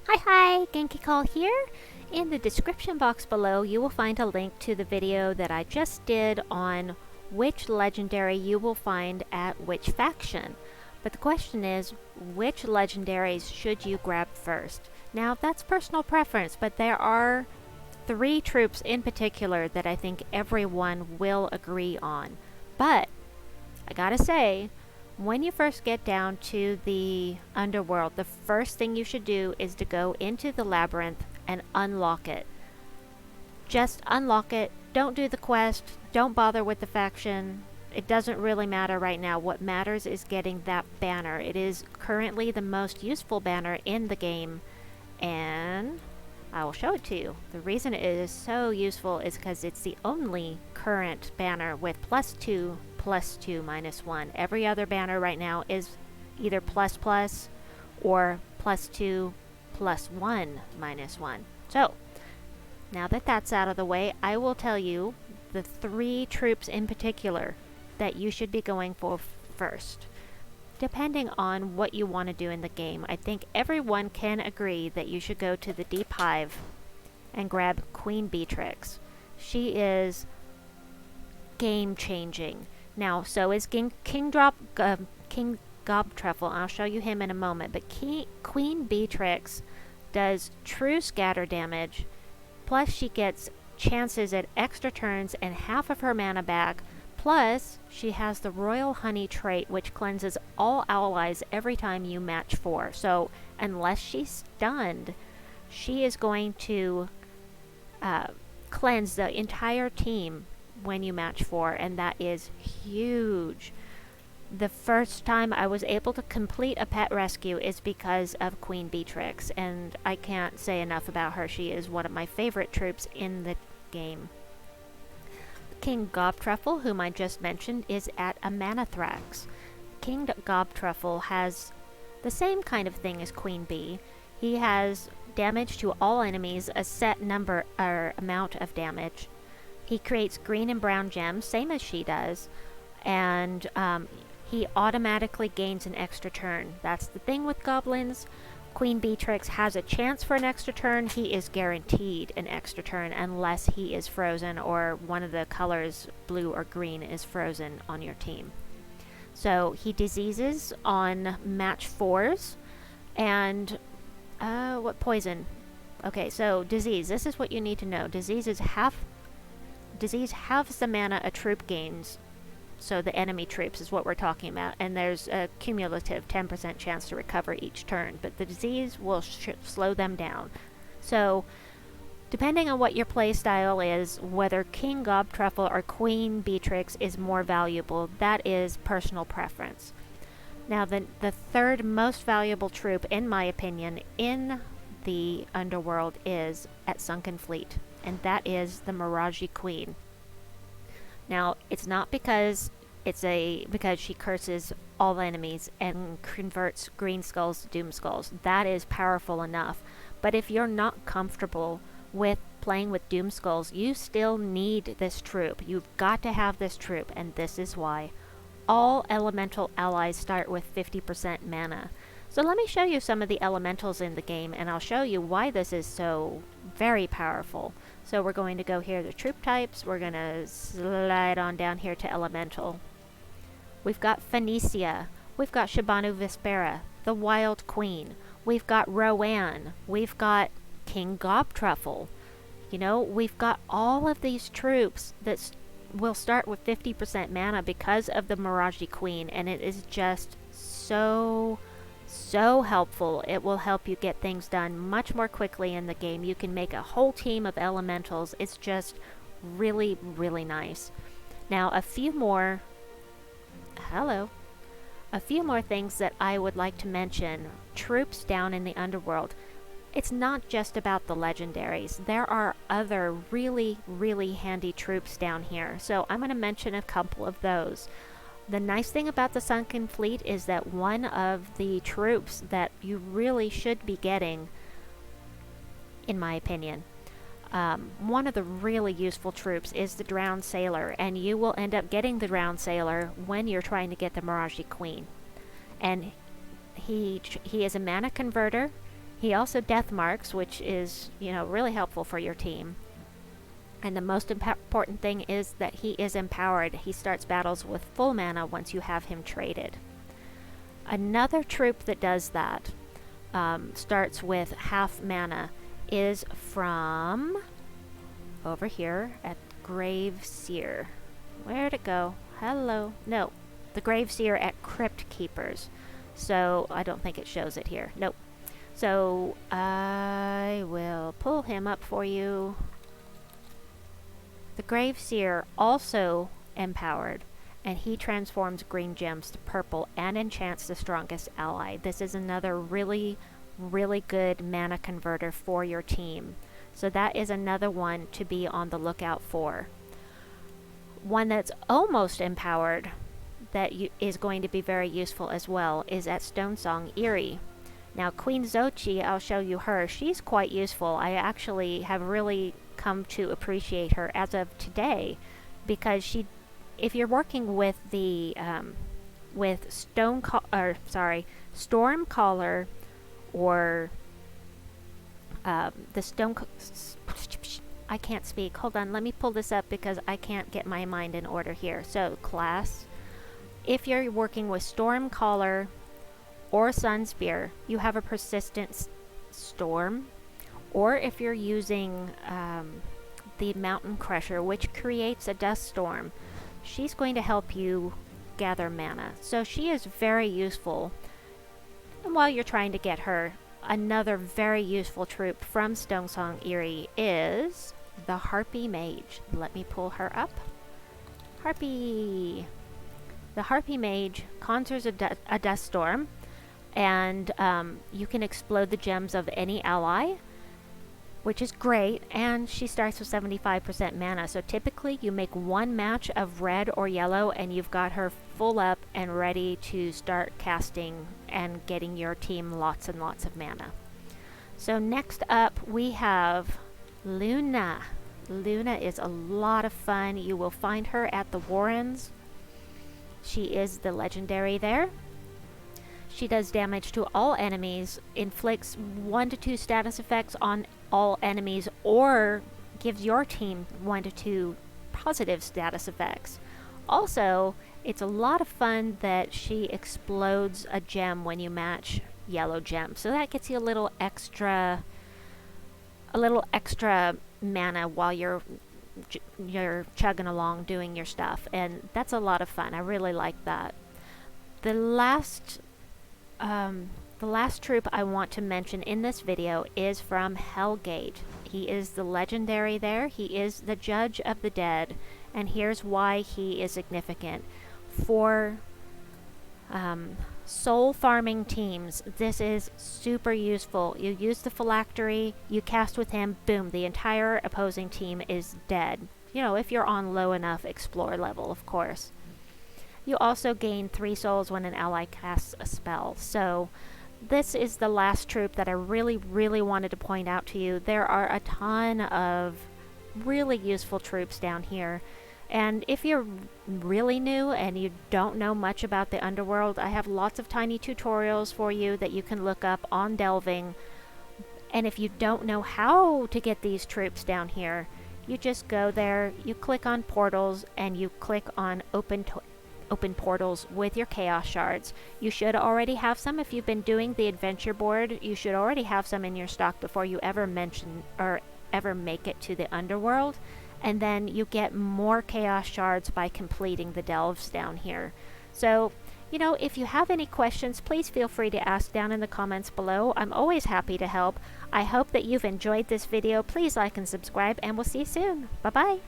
Hi, Genki Call here. In the description box below, you will find a link to the video that I just did on which legendary you will find at which faction. But the question is, which legendaries should you grab first? Now, that's personal preference, but there are 3 troops in particular that I think everyone will agree on. But, I gotta say, when you first get down to the Underworld, the first thing you should do is to go into the labyrinth and unlock it. Just unlock it. Don't do the quest. Don't bother with the faction. It doesn't really matter right now. What matters is getting that banner. It is currently the most useful banner in the game, and I will show it to you. The reason it is so useful is because it's the only current banner with +2, +2, -1. Every other banner right now is either ++ or +2, +1, -1. So, now that that's out of the way, I will tell you the 3 troops in particular that you should be going for first. Depending on what you want to do in the game, I think everyone can agree that you should go to the Deep Hive and grab Queen Beetrix. She is game-changing. Now, so is King Gobtruffle. I'll show you him in a moment. But Queen Beetrix does true scatter damage, plus she gets chances at extra turns and half of her mana back. Plus, she has the Royal Honey trait, which cleanses all allies every time you match 4. So, unless she's stunned, she is going to cleanse the entire team when you match 4, and that is huge. The first time I was able to complete a pet rescue is because of Queen Beetrix, and I can't say enough about her. She is one of my favorite troops in the game. King Gobtruffle, whom I just mentioned, is at Amanithrax. King Gobtruffle has the same kind of thing as Queen Bee. He has damage to all enemies, a set number or amount of damage. He creates green and brown gems, same as she does, and he automatically gains an extra turn. That's the thing with goblins. Queen Beetrix has a chance for an extra turn. He is guaranteed an extra turn unless he is frozen or one of the colors, blue or green, is frozen on your team. So he diseases on match 4s, and what poison? Okay, so disease. This is what you need to know. Disease halves the mana a troop gains. So the enemy troops is what we're talking about, and there's a cumulative 10% chance to recover each turn, but the disease will slow them down. So, depending on what your playstyle is, whether King Gobtruffle or Queen Beetrix is more valuable, that is personal preference. Now, the third most valuable troop, in my opinion, in the Underworld is at Sunken Fleet, and that is the Maraji Queen. Now, it's not because she curses all enemies and converts green skulls to doom skulls. That is powerful enough. But if you're not comfortable with playing with doom skulls, you still need this troop. You've got to have this troop, and this is why. All elemental allies start with 50% mana. So let me show you some of the elementals in the game, and I'll show you why this is so very powerful. So we're going to go here to troop types. We're going to slide on down here to elemental. We've got Phoenicia. We've got Shabanu Vespera, the Wild Queen. We've got Rowan. We've got King Gobtruffle. You know, we've got all of these troops that will start with 50% mana because of the Maraji Queen, and it is just so helpful. It will help you get things done much more quickly in the game. You can make a whole team of elementals. It's just really, really nice. Now, a few more things that I would like to mention. Troops down in the Underworld. It's not just about the legendaries. There are other really, really handy troops down here. So I'm going to mention a couple of those. The nice thing about the Sunken Fleet is that one of the troops that you really should be getting, in my opinion, one of the really useful troops is the Drowned Sailor, and you will end up getting the Drowned Sailor when you're trying to get the Maraji Queen. And he is a mana converter. He also death marks, which is, really helpful for your team. And the most important thing is that he is empowered. He starts battles with full mana once you have him traded. Another troop that does that, starts with half mana, is from over here at Grave Seer. Where'd it go? Hello. No, the Grave Seer at Crypt Keepers. So I don't think it shows it here. Nope. So I will pull him up for you. The Grave Seer also empowered, and he transforms green gems to purple and enchants the strongest ally. This is another really, really good mana converter for your team. So that is another one to be on the lookout for. One that's almost empowered that is going to be very useful as well is at Stonesong, Eyrie. Now Queen Xochi, I'll show you her. She's quite useful. I actually have really come to appreciate her as of today, because if you're working with the with Stormcaller or I can't speak. Hold on, let me pull this up because I can't get my mind in order here. So class, if you're working with Stormcaller or Sunspear, you have a persistent storm. Or if you're using the Mountain Crusher, which creates a dust storm, she's going to help you gather mana. So she is very useful. And while you're trying to get her, another very useful troop from Stonesong Eyrie is the Harpy Mage. Let me pull her up. Harpy. The Harpy Mage conjures a dust storm, and you can explode the gems of any ally, which is great, and she starts with 75% mana. So typically you make one match of red or yellow and you've got her full up and ready to start casting and getting your team lots and lots of mana. So next up we have Luna. Luna is a lot of fun. You will find her at the Warrens. She is the legendary there. She does damage to all enemies, inflicts 1 to 2 status effects on all enemies, or gives your team 1 to 2 positive status effects. Also, it's a lot of fun that she explodes a gem when you match yellow gems. So that gets you a little extra mana while you're chugging along doing your stuff, and that's a lot of fun. I really like that. The last troop I want to mention in this video is from Hellgate. He is the legendary there. He is the Judge of the Dead, and here's why he is significant. For soul farming teams, this is super useful. You use the phylactery, you cast with him, boom, the entire opposing team is dead. If you're on low enough explore level, of course. You also gain 3 souls when an ally casts a spell. So this is the last troop that I really, really wanted to point out to you. There are a ton of really useful troops down here. And if you're really new and you don't know much about the Underworld, I have lots of tiny tutorials for you that you can look up on Delving. And if you don't know how to get these troops down here, you just go there, you click on portals, and you click on open portals with your chaos shards. You should already have some. If you've been doing the adventure board, you should already have some in your stock before you ever make it to the Underworld. And then you get more chaos shards by completing the delves down here. So, if you have any questions, please feel free to ask down in the comments below. I'm always happy to help. I hope that you've enjoyed this video. Please like and subscribe, and we'll see you soon. Bye-bye.